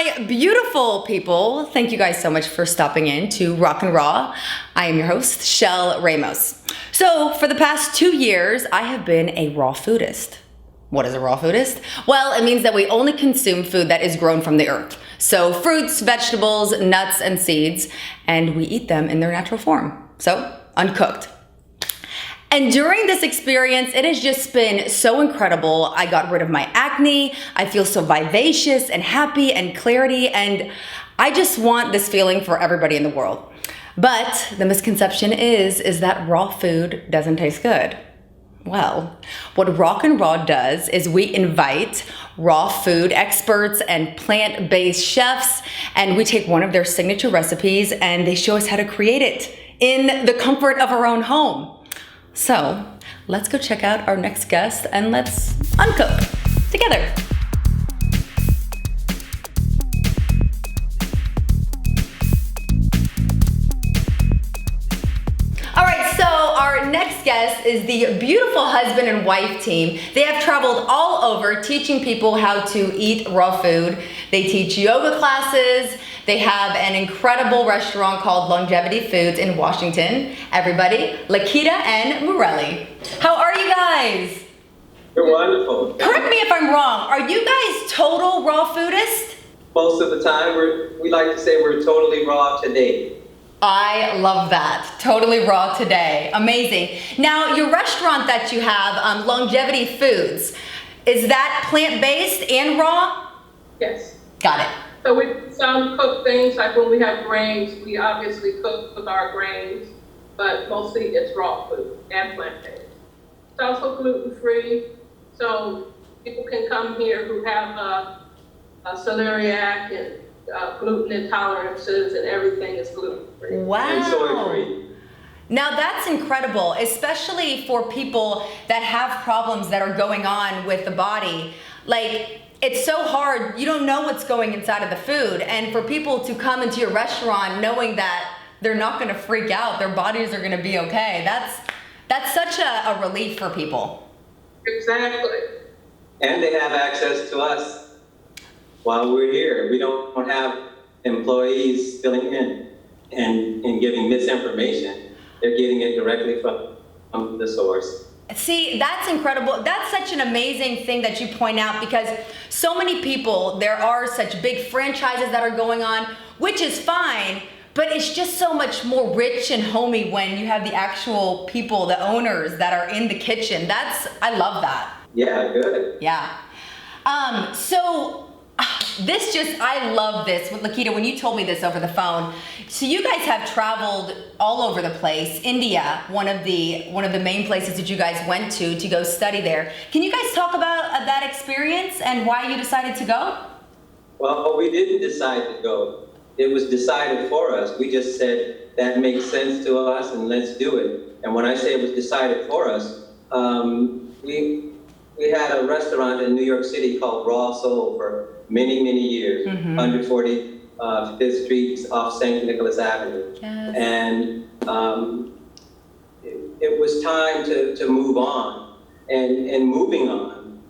My beautiful people, thank you guys so much for stopping in to RAWkin Raw. I am your host, Shell Ramos. So for the past 2 years, I have been a raw foodist. What is a raw foodist? Well, it means that we only consume food that is grown from the earth. So fruits, vegetables, nuts, and seeds, and we eat them in their natural form. So uncooked. And during this experience, it has just been so incredible. I got rid of my acne. I feel so vivacious and happy and clarity. And I just want this feeling for everybody in the world. But the misconception is that raw food doesn't taste good. Well, what RAWkin Raw does is we invite raw food experts and plant-based chefs, and we take one of their signature recipes and they show us how to create it in the comfort of our own home. So let's go check out our next guest and let's uncook together. All right, so our next guest is the beautiful husband and wife team. They have traveled all over teaching people how to eat raw food. They teach yoga classes. They have an incredible restaurant called Longevity Foods in Washington. Everybody, Lakita and Morelli. How are you guys? You're wonderful. Correct me if I'm wrong. Are you guys total raw foodists? Most of the time, we like to say we're totally raw today. I love that. Totally raw today. Amazing. Now, your restaurant that you have, Longevity Foods, is that plant-based and raw? Yes. Got it. So we do some cooked things, like when we have grains, we obviously cook with our grains, but mostly it's raw food and plant-based. It's also gluten-free, so people can come here who have a celiac and gluten intolerances, and everything is gluten-free. Wow. And soy-free. Now that's incredible, especially for people that have problems that are going on with the body. Like, it's so hard, you don't know what's going inside of the food. And for people to come into your restaurant knowing that they're not gonna freak out, their bodies are gonna be okay, that's such a relief for people. Exactly. And they have access to us while we're here. We don't have employees filling in and giving misinformation. They're getting it directly from the source. See, that's incredible. That's such an amazing thing that you point out, because so many people, there are such big franchises that are going on, which is fine, but it's just so much more rich and homey when you have the actual people, the owners that are in the kitchen. I love that. Yeah, good. Yeah. I love this. With Lakita, when you told me this over the phone, so you guys have traveled all over the place. India, one of the main places that you guys went to go study there. Can you guys talk about that experience and why you decided to go? Well, we didn't decide to go. It was decided for us. We just said that makes sense to us and let's do it. And when I say it was decided for us, we had a restaurant in New York City called Raw Soul for many, many years, 145th Street off St. Nicholas Avenue. Yes. And it was time to move on. And moving on,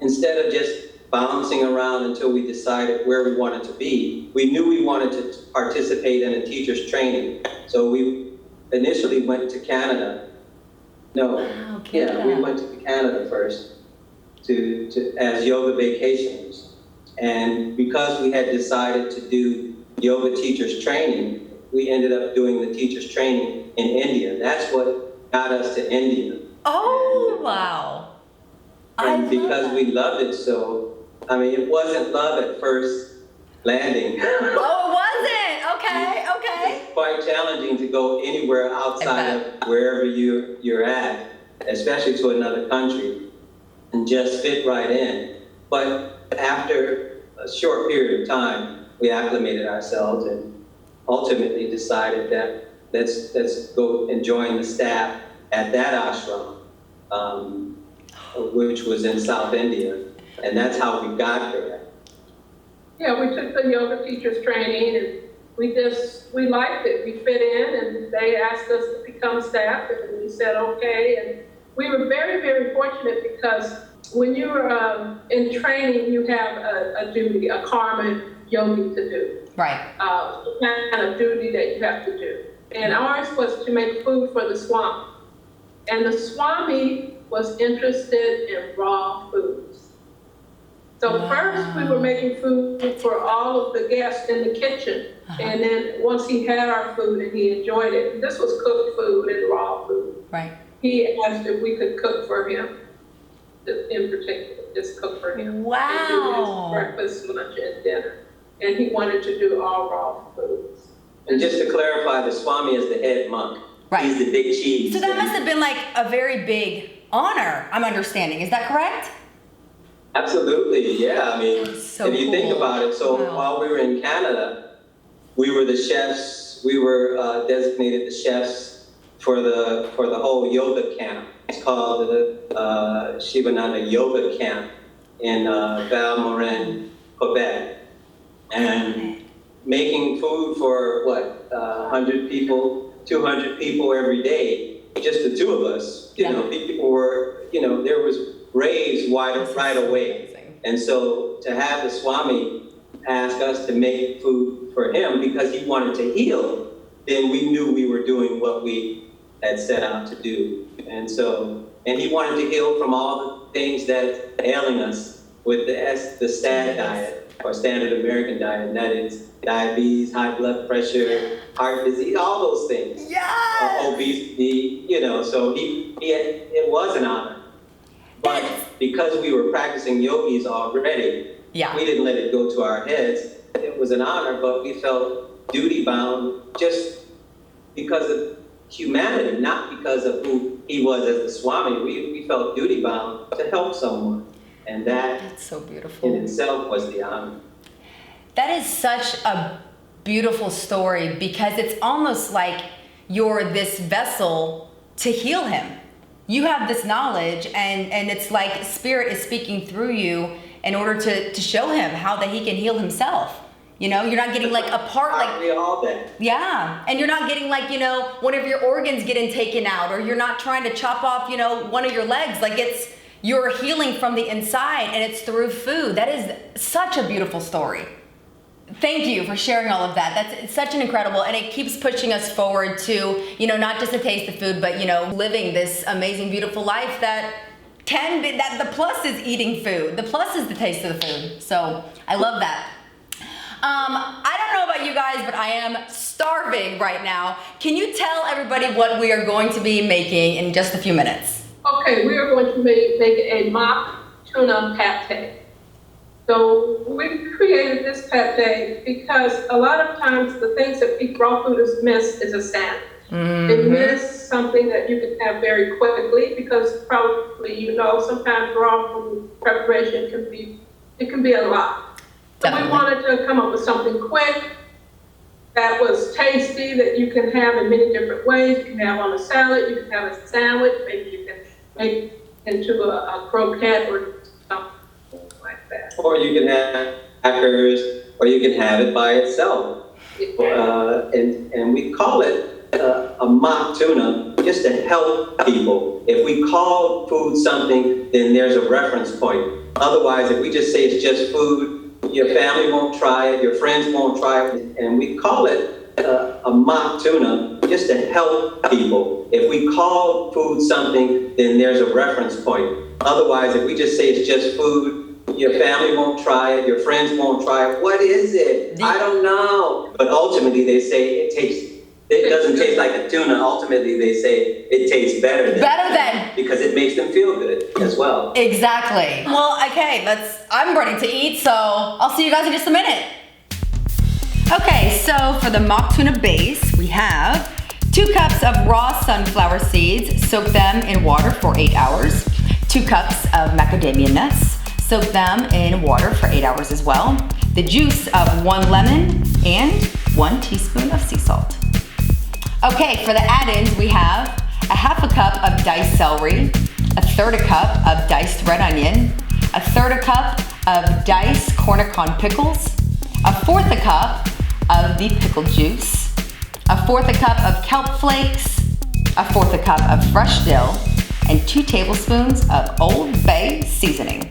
instead of just bouncing around until we decided where we wanted to be, we knew we wanted to participate in a teacher's training. So we initially went to Canada. Wow, Canada. Yeah, we went to Canada first as yoga vacations. And because we had decided to do yoga teachers training, we ended up doing the teachers training in India. That's what got us to India. Oh, wow. And because we loved it so, I mean, it wasn't love at first landing. Oh, it wasn't? Okay. It's quite challenging to go anywhere outside of wherever you're at, especially to another country, and just fit right in. But after a short period of time, we acclimated ourselves and ultimately decided that let's go and join the staff at that ashram, which was in South India, and that's how we got there. Yeah, we took the yoga teachers training, and we liked it. We fit in, and they asked us to become staff, and we said okay. And we were very, very fortunate because when you're in training, you have a duty, a karma yogi to do. Right. Kind of duty that you have to do. And ours was to make food for the Swami. And the Swami was interested in raw foods. So first we were making food for all of the guests in the kitchen. And then once he had our food and he enjoyed it, this was cooked food and raw food. Right. He asked if we could cook for him, in particular, just cook for him. Wow. And do his breakfast, lunch, and dinner. And he wanted to do all raw foods. And just to clarify, the Swami is the head monk. Right. He's the big cheese. So that must have been like a very big honor, I'm understanding. Is that correct? Absolutely, yeah. I mean, So if you think cool. about it, so Wow. while we were in Canada, we were the chefs. We were designated the chefs for the whole yoga camp. It's called the Shivananda Yoga Camp in Val-Morin, Quebec, and making food for 100 people, 200 people every day. Just the two of us. You know, people were. There was raves right away. Amazing. And so to have the Swami ask us to make food for him because he wanted to heal, then we knew we were doing what we had set out to do. And he wanted to heal from all the things that ailing us with the STAD diet, or standard American diet, and that is diabetes, high blood pressure, heart disease, all those things. Yes! Obesity, so it was an honor. But because we were practicing yogis already, we didn't let it go to our heads. It was an honor, but we felt duty bound just because of humanity, not because of who he was as the Swami. We felt duty bound to help someone. And That's so beautiful. in itself was the honor. That is such a beautiful story because it's almost like you're this vessel to heal him. You have this knowledge and it's like Spirit is speaking through you in order to show him how that he can heal himself. You're not getting like a part like we all that. Yeah, and you're not getting like, one of your organs getting taken out, or you're not trying to chop off, one of your legs. Like you're healing from the inside and it's through food. That is such a beautiful story. Thank you for sharing all of that. It's such an incredible, and it keeps pushing us forward to, not just to taste the food, but, living this amazing, beautiful life that the plus is eating food. The plus is the taste of the food. So I love that. I don't know about you guys, but I am starving right now. Can you tell everybody what we are going to be making in just a few minutes? Okay, we are going to make a mock tuna pate. So we created this pate because a lot of times the things that raw fooders miss is a sandwich. They miss something that you can have very quickly because probably sometimes raw food preparation can be a lot. So we wanted to come up with something quick that was tasty, that you can have in many different ways. You can have on a salad, you can have a sandwich, maybe you can make into a croquette or something like that. Or you can have crackers, or you can have it by itself. And we call it a mock tuna just to help people. If we call food something, then there's a reference point. Otherwise, if we just say it's just food, your family won't try it, your friends won't try it, and we call it a mock tuna just to help people. If we call food something, then there's a reference point. Otherwise, if we just say it's just food, your family won't try it, your friends won't try it. What is it? I don't know. But ultimately, they say it doesn't taste like a tuna. Ultimately, they say it tastes better than. Because it makes them feel good as well. Exactly. Well, okay, I'm ready to eat, so I'll see you guys in just a minute. Okay, so for the mock tuna base, we have 2 cups of raw sunflower seeds. Soak them in water for 8 hours. 2 cups of macadamia nuts. Soak them in water for 8 hours as well. The juice of 1 lemon and 1 teaspoon of sea salt. Okay, for the add-ins, we have a 1/2 cup of diced celery, 1/3 cup of diced red onion, 1/3 cup of diced cornichon pickles, 1/4 cup of the pickle juice, 1/4 cup of kelp flakes, 1/4 cup of fresh dill, and 2 tablespoons of Old Bay seasoning.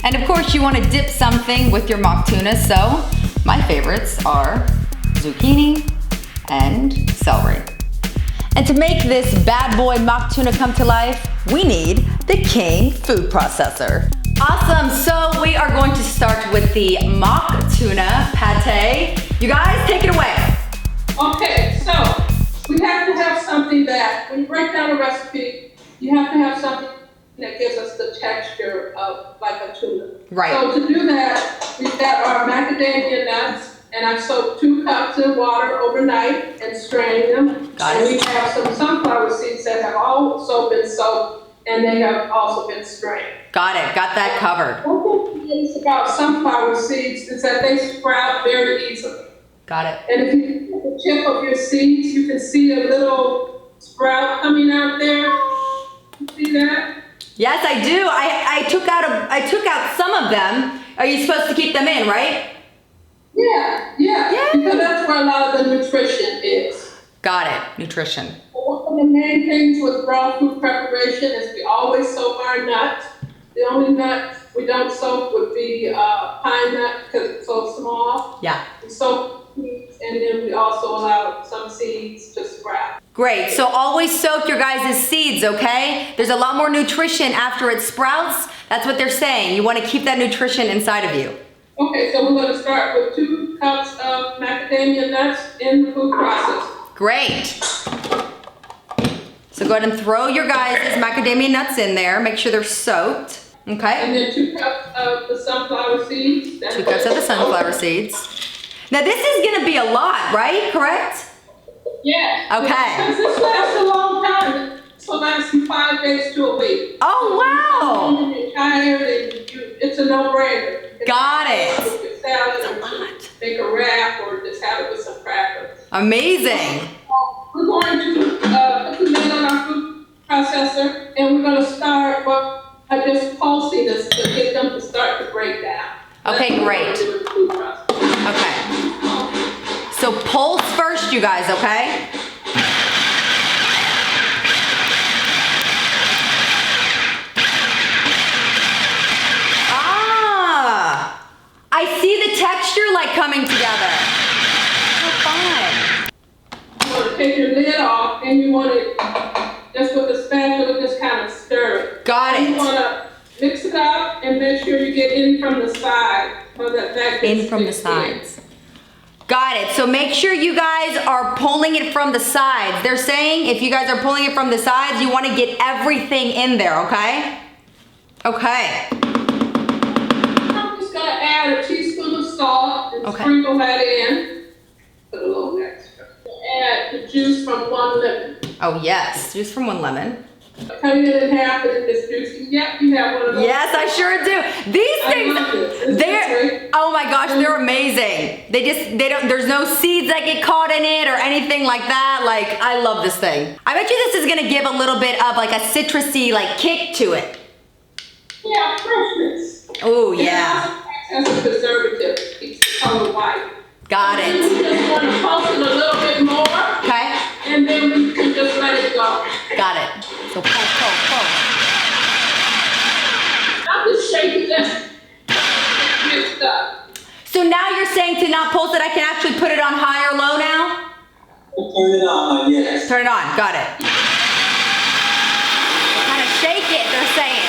And of course, you want to dip something with your mock tuna, so my favorites are zucchini and celery. And to make this bad boy mock tuna come to life, we need the King food processor. Awesome, so we are going to start with the mock tuna pate. You guys, take it away. Okay, so we have to have something that, when you break down a recipe, you have to have something that gives us the texture of like a tuna. Right. So to do that, we've got our macadamia nuts, and I've soaked 2 cups in water overnight and strained them. Got it. And we have some sunflower seeds that have also been soaked, and they have also been strained. Got it, got that covered. One thing is about sunflower seeds is that they sprout very easily. Got it. And if you look at the tip of your seeds, you can see a little sprout coming out there. You see that? Yes, I do. I took out some of them. Are you supposed to keep them in, right? Yeah. Because that's where a lot of the nutrition is. Got it, nutrition. One of the main things with raw food preparation is we always soak our nuts. The only nut we don't soak would be pine nut because it's so small. Yeah. We soak seeds, and then we also allow some seeds to sprout. Great, so always soak your guys' seeds, okay? There's a lot more nutrition after it sprouts. That's what they're saying. You want to keep that nutrition inside of you. Okay, so we're going to start with 2 cups of macadamia nuts in the food processor. Great. So go ahead and throw your guys' macadamia nuts in there. Make sure they're soaked, okay? And then 2 cups of the sunflower seeds. 2 cups of the sunflower seeds. Now this is going to be a lot, right? Correct? Yeah. Okay. Because this lasts a long time. This will last you 5 days to a week. Oh, wow. When you're tired, it's a no-brainer. Got it. With your salad, That's a or lot. make a wrap, or just have it with some crackers. Amazing. We're going to put the lid on our food processor, and we're going to start by just pulsing this to get them to start to break down. Okay, great. Okay. So pulse first, you guys, okay? Ah, I see the texture like coming together. So fun. You want to take your lid off, and you want to, just with a spatula, just kind of stir it. Got You it. want to mix it up and make sure you get in from the side, so that gets In from the mixed in. sides. Got it. So make sure you guys are pulling it from the sides. They're saying if you guys are pulling it from the sides, you want to get everything in there, okay? Okay. I'm just going to add a teaspoon of salt and Okay. sprinkle that in. Put a little extra. Add the juice from 1 lemon. Oh yes, juice from 1 lemon. Cut it in half and it's juicy. Yep, you have one of those. Yes, I sure do. These I love this. things, It's they're, great. oh my gosh, they're amazing. They don't, there's no seeds that get caught in it or anything like that. Like, I love this thing. I bet you this is gonna give a little bit of like a citrusy like kick to it. Yeah, freshness. Oh It yeah, also acts as a preservative. Keeps the color white. got And it. we just want to pulse it a little bit more, Okay, and then we can just let it go. got it. So pull. I'm just shaking this mixed up. So now you're saying to not pulse it, I can actually put it on high or low now? Turn it on, yes. Turn it on, got it. Kind of shake it, they're saying.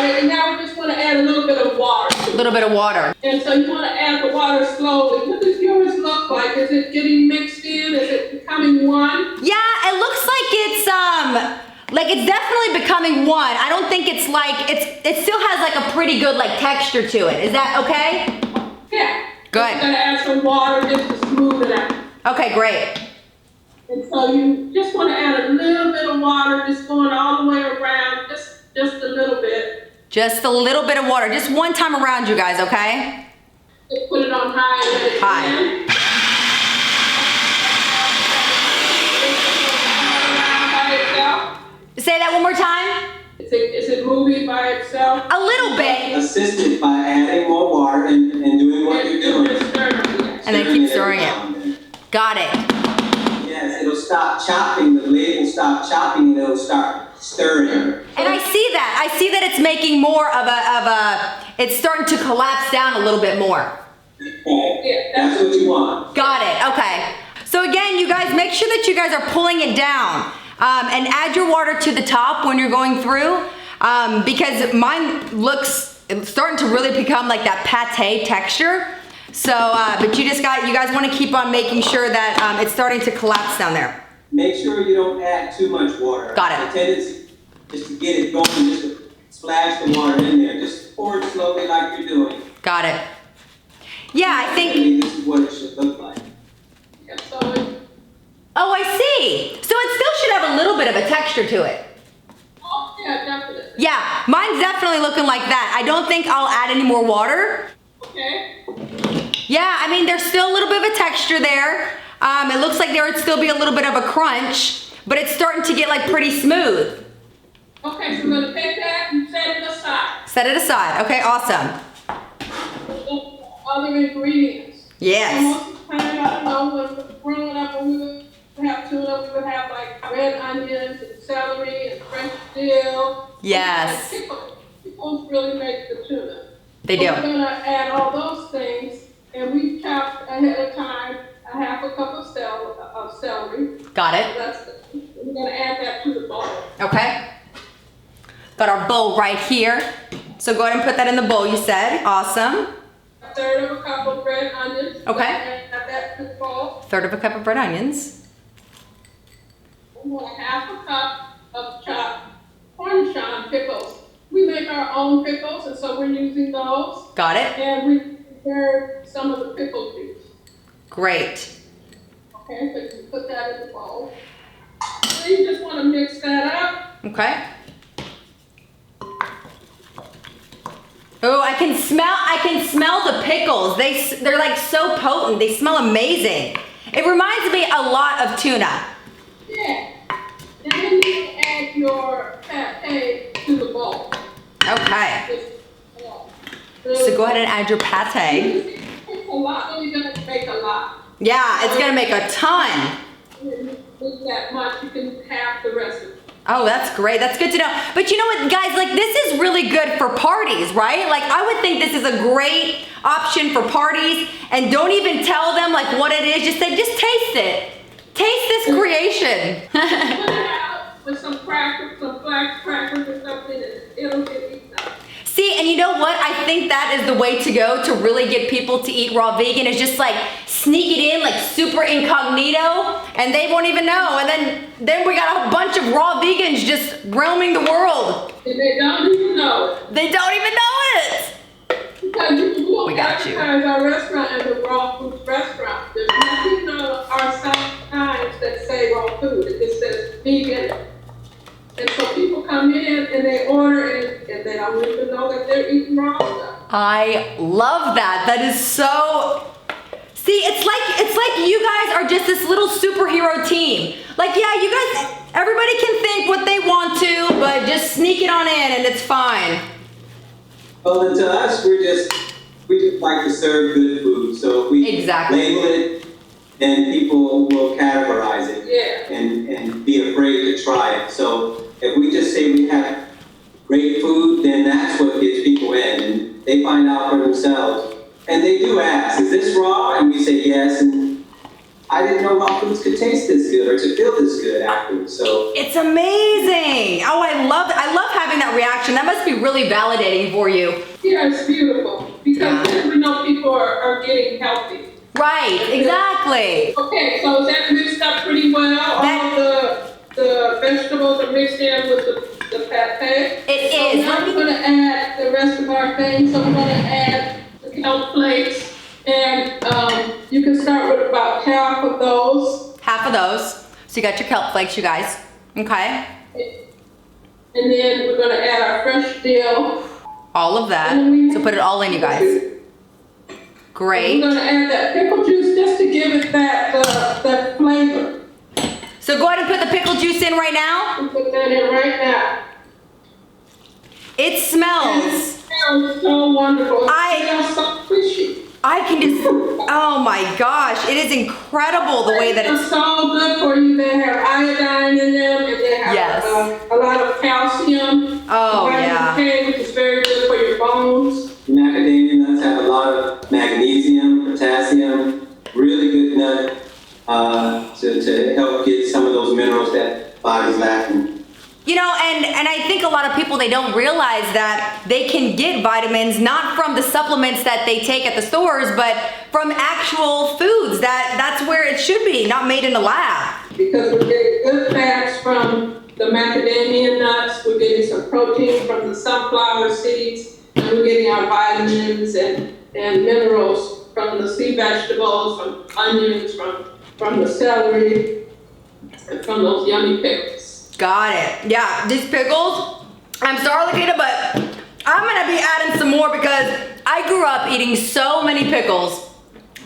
And now we just want to add a little bit of water. A little bit of water. And so you want to add the water slowly. What does yours look like? Is it getting mixed in? Is it becoming one? Yeah, it looks like it's definitely becoming one. I don't think it's like, it still has like a pretty good like texture to it. Is that okay? Yeah. Good. You're going to add some water just to smooth it out. Okay, great. And so you just want to add a little bit of water, just going all the way around, just a little bit. Just a little bit of water, just one time around you guys, okay? Just put it on high and let it High. in. Say that one more time. Is it moving by itself? A little bit. Assisted by adding more water and doing what you're doing. And then keep stirring it. Got it. Yes, it'll stop chopping, the blade will stop chopping and it'll start stirring. And I see that. I see that it's making more of a, it's starting to collapse down a little bit more. Okay. Yeah, That's what you want. Got it, okay. So again, you guys, make sure that you guys are pulling it down. And add your water to the top when you're going through, because mine it's starting to really become like that pate texture. So, but you guys want to keep on making sure that it's starting to collapse down there. Make sure you don't add too much water. Got it. The tendency is to get it going, just to splash the water in there. Just pour it slowly like you're doing. Got it. Yeah, I think. This is what it should look like. yeah, so Oh, I see. So it still should have a little bit of a texture to it. oh, yeah, definitely. Yeah, mine's definitely looking like that. I don't think I'll add any more water. Okay. Yeah, I mean, there's still a little bit of a texture there. It looks like there would still be a little bit of a crunch, but it's starting to get like pretty smooth. Okay, so we're gonna take that and set it aside. Set it aside. Okay, awesome. Other ingredients. Yes. And most of the time, I don't know, when growing up, when we would have tuna, we would have like red onions and celery and French dill. Yes. And pickles really make the tuna. They do. We're gonna add all those things, and we chopped ahead of time a half a cup of celery. Got it. We're gonna add that to the bowl. Okay. Got our bowl right here. So go ahead and put that in the bowl, you said. Awesome. A third of a cup of red onions. Okay. Add that to the bowl. Third of a cup of red onions. We want a half a cup of chopped Cornichon pickles. We make our own pickles, and so we're using those. Got it. And we prepared some of the pickle juice. Great. Okay, so you put that in the bowl. So you just want to mix that up. Okay. Oh, I can smell the pickles. They're like so potent. They smell amazing. It reminds me a lot of tuna. Yeah. And then you add your pate to the bowl. Okay. So go ahead and add your pate. It's a lot. You're gonna make a lot. Yeah, it's gonna make a ton. With that much, you can have the rest of it. Oh, that's great. That's good to know. But you know what, guys, like this is really good for parties, right? Like I would think this is a great option for parties, and don't even tell them like what it is. Just say, just taste it. Taste this creation. Put it out with some crackers, some flax crackers or something, and it'll get eaten up. See, and you know what? I think that is the way to go to really get people to eat raw vegan, is just like sneak it in like super incognito and they won't even know. And then we got a bunch of raw vegans just roaming the world. And they don't even know it. They don't even know it. Because you won't We got you. advertise our restaurant as a raw food restaurant. There's nothing on our signs that say raw food. It just says vegan. And so people come in and they order and they don't even know that they're eating raw stuff. I love that. That is so. See, it's like you guys are just this little superhero team. Like, yeah, you guys, everybody can think what they want to, but just sneak it on in and it's fine. Well, and to us, we just like to serve good food. So if we label it, then people will categorize it. Yeah. And be afraid to try it. So if we just say we have great food, then that's what gets people in, and they find out for themselves. And they do ask, is this raw? And we say yes, and I didn't know raw foods could taste this good or to feel this good afterwards. So it's amazing. Oh, I love having that reaction. That must be really validating for you. Yeah, it's beautiful because then we know people are getting healthy. Right, exactly. Okay, so is that mixed up pretty well? All of the vegetables are mixed in with the pate. It so is. Now we're going to add the rest of our things. So we're going to add the kelp flakes, and you can start with about half of those. Half of those. So you got your kelp flakes, you guys. Okay. And then we're going to add our fresh dill. All of that. So put it all in, you guys. Great. And we're going to add that pickle juice just to give it that flavor. So go ahead and put the pickle juice in right now. Put that in right now. It smells. It smells so wonderful. It smells so fishy. I can just, oh my gosh, it is incredible the way that It's it's. so good for you. They have iodine in them, and they have Yes. a lot of calcium. Oh, yeah. Vitamin K, which is very good for your bones. Macadamia nuts have a lot of magnesium, potassium, really good nut to help get some of those minerals that body's lacking. You know, and I think a lot of people, they don't realize that they can get vitamins not from the supplements that they take at the stores, but from actual foods. That's where it should be, not made in a lab. Because we're getting good fats from the macadamia nuts, we're getting some protein from the sunflower seeds, and we're getting our vitamins and minerals from the sea vegetables, from onions, from the celery, and from those yummy pickles. Got it. Yeah, these pickles, I'm sorry, Lakita, but I'm gonna be adding some more because I grew up eating so many pickles,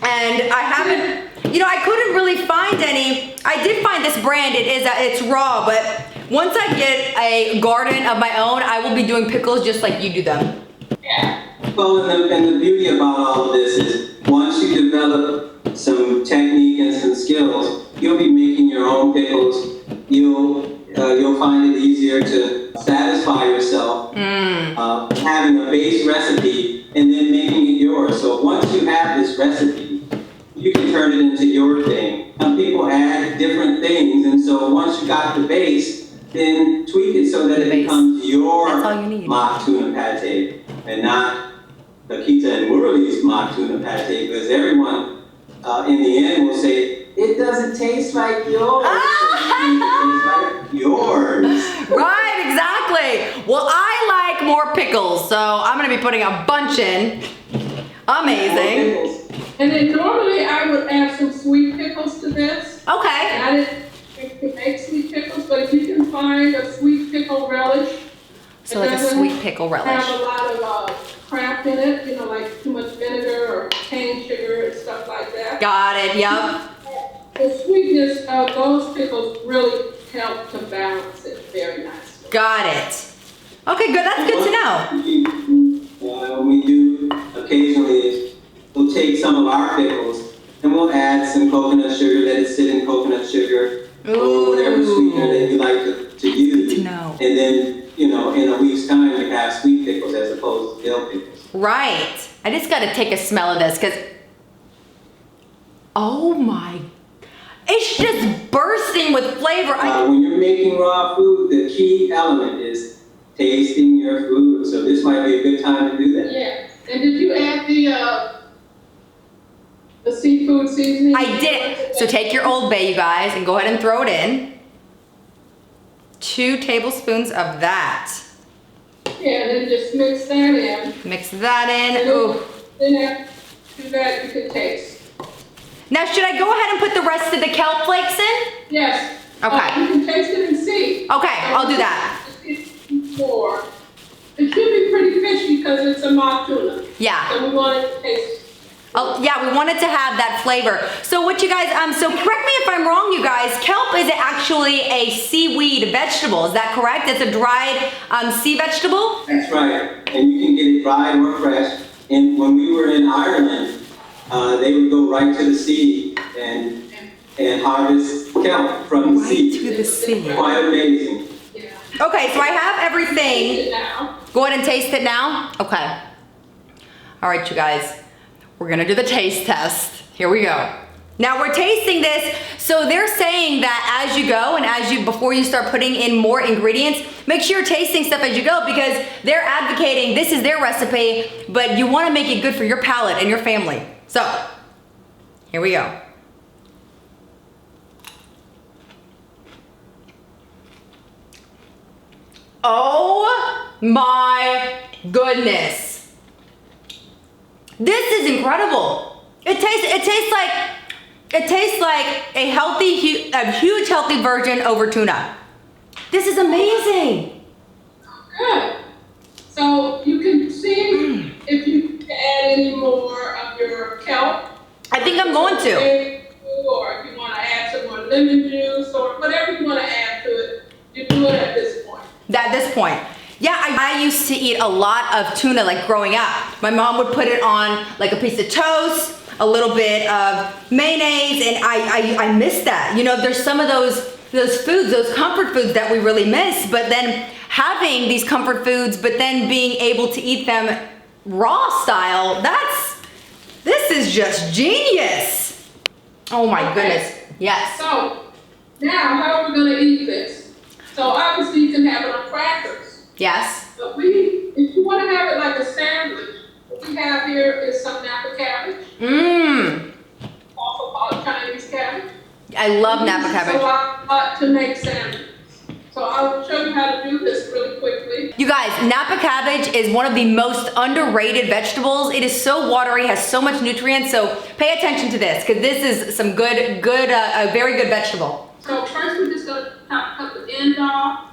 and I haven't, you know, I couldn't really find any. I did find this brand, it's raw, but once I get a garden of my own, I will be doing pickles just like you do them. Yeah. Well, and the beauty about all of this is once you develop some technique and some skills, you'll be making your own pickles. You'll find it easier to satisfy yourself having a base recipe and then making it yours. So once you have this recipe, you can turn it into your thing. Some people add different things, and so once you got the base, then tweak it so that it becomes your That's all you need. mock tuna pate and not Lakita and Murali's mock tuna pate, because everyone in the end will say, it doesn't taste like yours. It tastes like yours. Right, exactly. Well, I like more pickles, so I'm gonna be putting a bunch in. Amazing. And then normally I would add some sweet pickles to this. Okay. And I didn't make sweet pickles, but if you can find a sweet pickle relish. So like a sweet pickle relish. Have a lot of crap in it, you know, like too much vinegar or cane sugar and stuff like that. Got it, yep. The sweetness of those pickles really help to balance it very nicely. Got it. Okay, good, that's good to know. When we do occasionally, we'll take some of our pickles and we'll add some coconut sugar, let it sit in coconut sugar or whatever sweetener that you like to use. Good to know. And then, you know, in a week's time, you have sweet pickles as opposed to dill pickles. Right. I just gotta take a smell of this because, oh my, it's just bursting with flavor. When you're making raw food, the key element is tasting your food. So this might be a good time to do that. Yeah. And did you add the seafood seasoning? I did. So take your Old Bay, you guys, and go ahead and throw it in. 2 tablespoons of that. Yeah, and then just mix that in. Mix that in. And Ooh. then after that, you can taste. Now, should I go ahead and put the rest of the kelp flakes in? Yes. Okay. You can taste it and see. Okay, I'll do that. More. It should be pretty fishy because it's a mock tuna. Yeah. So we want it to taste. Oh, yeah, we wanted to have that flavor. So what you guys, so correct me if I'm wrong, you guys, kelp is actually a seaweed vegetable. Is that correct? It's a dried sea vegetable? That's right. And you can get it dried or fresh. And when we were in Ireland, they would go right to the sea and harvest kelp from the sea. To the sea. Quite amazing. Yeah. Okay, so I have Taste everything. it now. Go ahead and taste it now. Okay. All right, you guys, we're gonna do the taste test. Here we go. Now we're tasting this, so they're saying that as you go and before you start putting in more ingredients, make sure you're tasting stuff as you go because they're advocating this is their recipe, but you wanna make it good for your palate and your family. So, here we go. Oh my goodness. This is incredible. It tastes like a healthy, a huge healthy version over tuna. This is amazing. Good. So you can see if you can add any more of your kelp. I think I'm going to. Or if you want to add some more lemon juice or whatever you want to add to it, you do it at this point. At this point. Yeah, I used to eat a lot of tuna, like growing up. My mom would put it on like a piece of toast, a little bit of mayonnaise, and I miss that. You know, there's some of those foods, those comfort foods that we really miss, but then having these comfort foods, but then being able to eat them raw style, this is just genius. Oh my goodness, yes. So, now how are we gonna eat this? So obviously you can have it on crackers. Yes. But if you wanna have it like a sandwich, what we have here is some Napa cabbage. Also called Chinese cabbage. I love Napa cabbage. So I like to make sandwiches. So I'll show you how to do this really quickly. You guys, Napa cabbage is one of the most underrated vegetables. It is so watery, has so much nutrients, so pay attention to this, because this is some a very good vegetable. So first we're just gonna cut the end off,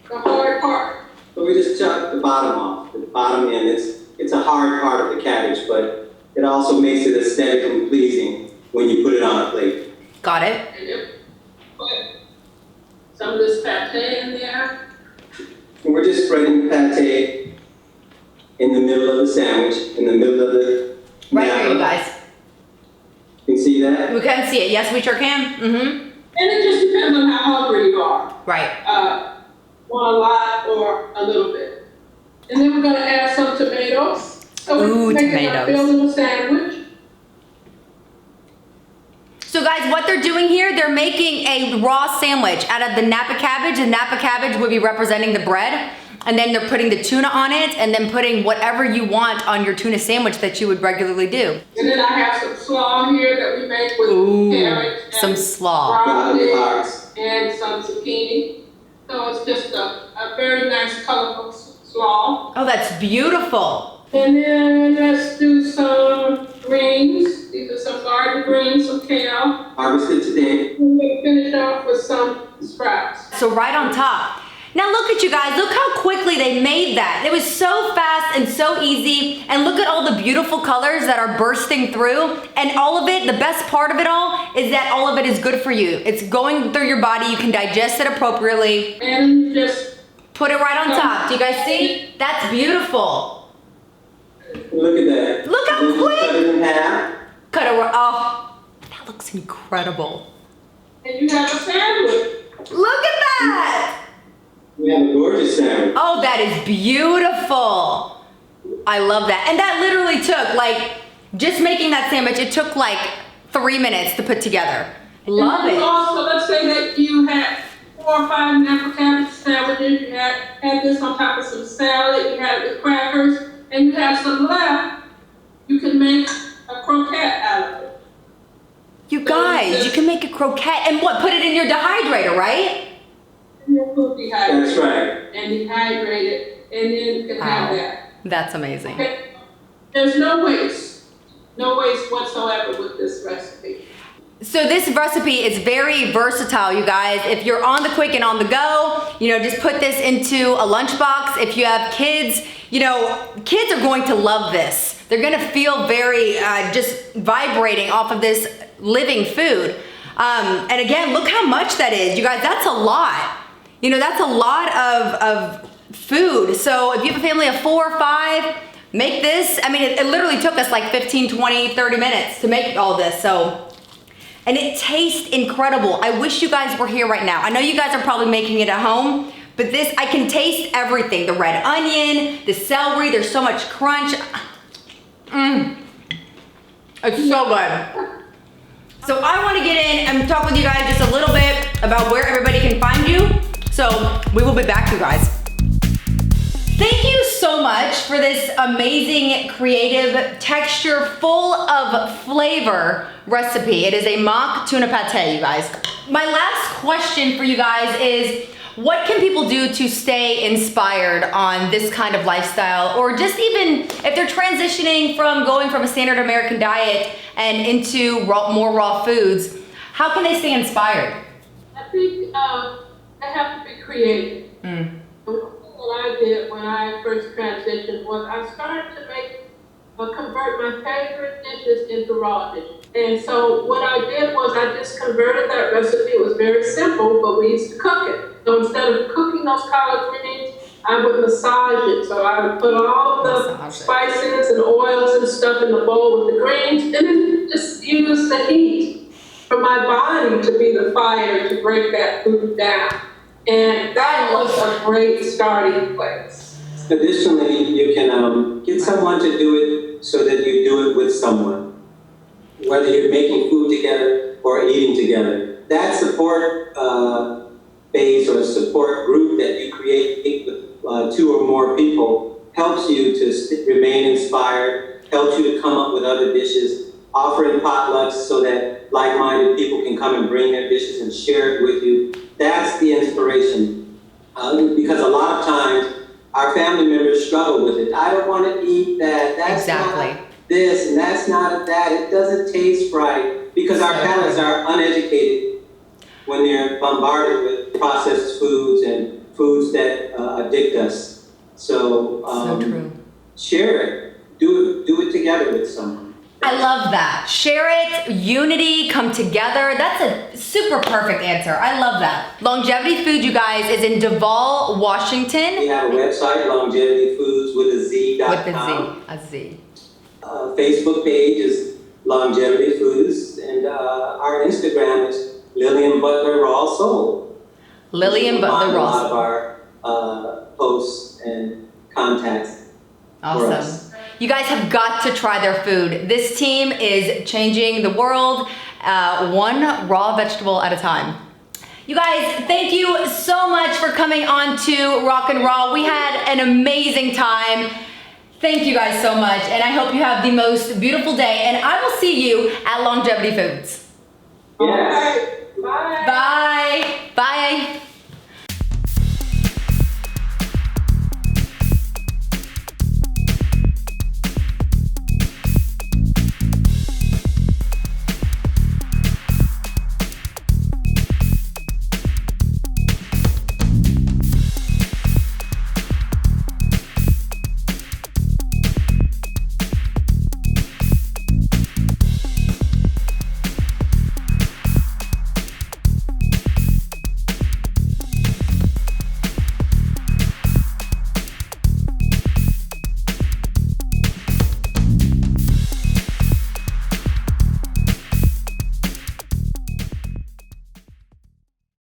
the hard part. So we just chop the bottom off, the bottom end. It's a hard part of the cabbage, but it also makes it aesthetically pleasing when you put it on a plate. Got it. And then put some of this pate in there. And we're just spreading pate in the middle of the sandwich, in the middle of the Right Napa. here, you guys. You can see that? We can see it. Yes, we sure can. And it just depends on how hungry you are. Right. Want a lot or a little bit. And then we're gonna add some tomatoes. So Ooh, we're making a tomatoes. building sandwich. So guys, what they're doing here, they're making a raw sandwich out of the Napa cabbage. The Napa cabbage would be representing the bread. And then they're putting the tuna on it and then putting whatever you want on your tuna sandwich that you would regularly do. And then I have some slaw here that we make with carrots and Some slaw. broccoli and some zucchini. So it's just a very nice colorful slaw. Oh, that's beautiful. And then let's do some greens. These are some garden greens, some kale. Harvested today. We're gonna finish off with some sprouts. So right on top. Now look at you guys, look how quickly they made that. It was so fast and so easy. And look at all the beautiful colors that are bursting through. And all of it, the best part of it all, is that all of it is good for you. It's going through your body, you can digest it appropriately. And just Put it right on top. Do you guys see? That's beautiful. Look at that. Look how And then just quick. Cut it in half. Oh, that looks incredible. and you have a sandwich. Look at that. We have a gorgeous sandwich. Oh, that is beautiful. I love that. And that literally took, like, just making that sandwich, it took like 3 minutes to put together. Love And it. also, let's say that you had 4 or 5 Napa cabbage sandwiches, you had this on top of some salad, you had it with crackers, and you have some left, you can make a croquette out of it. You guys, you can make a croquette and what? Put it in your dehydrator, right? And your food dehydrated. That's right. And dehydrate it, and then you can have that. That's amazing. Okay. There's no waste whatsoever with this recipe. So this recipe is very versatile, you guys. If you're on the quick and on the go, you know, just put this into a lunchbox. If you have kids, you know, kids are going to love this. They're gonna feel very just vibrating off of this living food. And again, look how much that is. You guys, that's a lot. You know, that's a lot of food. So if you have a family of 4 or 5, make this. I mean, it literally took us like 15, 20, 30 minutes to make all this. So. And it tastes incredible. I wish you guys were here right now. I know you guys are probably making it at home, but this, I can taste everything. The red onion, the celery, there's so much crunch. It's so good. So I wanna get in and talk with you guys just a little bit about where everybody can find you. So we will be back, you guys. Thank you so much for this amazing, creative, texture, full of flavor recipe. It is a mock tuna pate, you guys. My last question for you guys is, what can people do to stay inspired on this kind of lifestyle? Or just even if they're transitioning from going from a standard American diet and into more raw foods, how can they stay inspired? I think they have to be creative. What I did when I first transitioned was I started to convert my favorite dishes into raw dishes. And so what I did was I just converted that recipe. It was very simple, but we used to cook it. So instead of cooking those collard greens, I would massage it. So I would put all the Massage it. spices and oils and stuff in the bowl with the greens, and then just use the heat for my body to be the fire to break that food down. And that was a great starting place. Additionally, you can get someone to do it so that you do it with someone, whether you're making food together or eating together. That support base or support group that you create with 2 or more people helps you to remain inspired, helps you to come up with other dishes, offering potlucks so that like-minded people can come and bring their dishes and share it with you. That's the inspiration. Because a lot of times, our family members struggle with it. I don't want to eat that. That's Exactly. not this, and that's not that. It doesn't taste right. Because our palates are uneducated when they're bombarded with processed foods and foods that addict us. So, So true. share it. Do it together with someone. I love that. Share it, unity, come together. That's a super perfect answer. I love that. Longevity Food, you guys, is in Duvall, Washington. We have a website, longevityfoods.com. With a Z. Facebook page is Longevity Foods, and our Instagram is Lillian Butler Raw Soul. Lillian Butler A lot of Ross. our posts and contacts for Awesome. us. You guys have got to try their food. This team is changing the world, one raw vegetable at a time. You guys, thank you so much for coming on to RAWkin Raw. We had an amazing time. Thank you guys so much, and I hope you have the most beautiful day, and I will see you at Longevity Foods. Yes. Bye. Bye.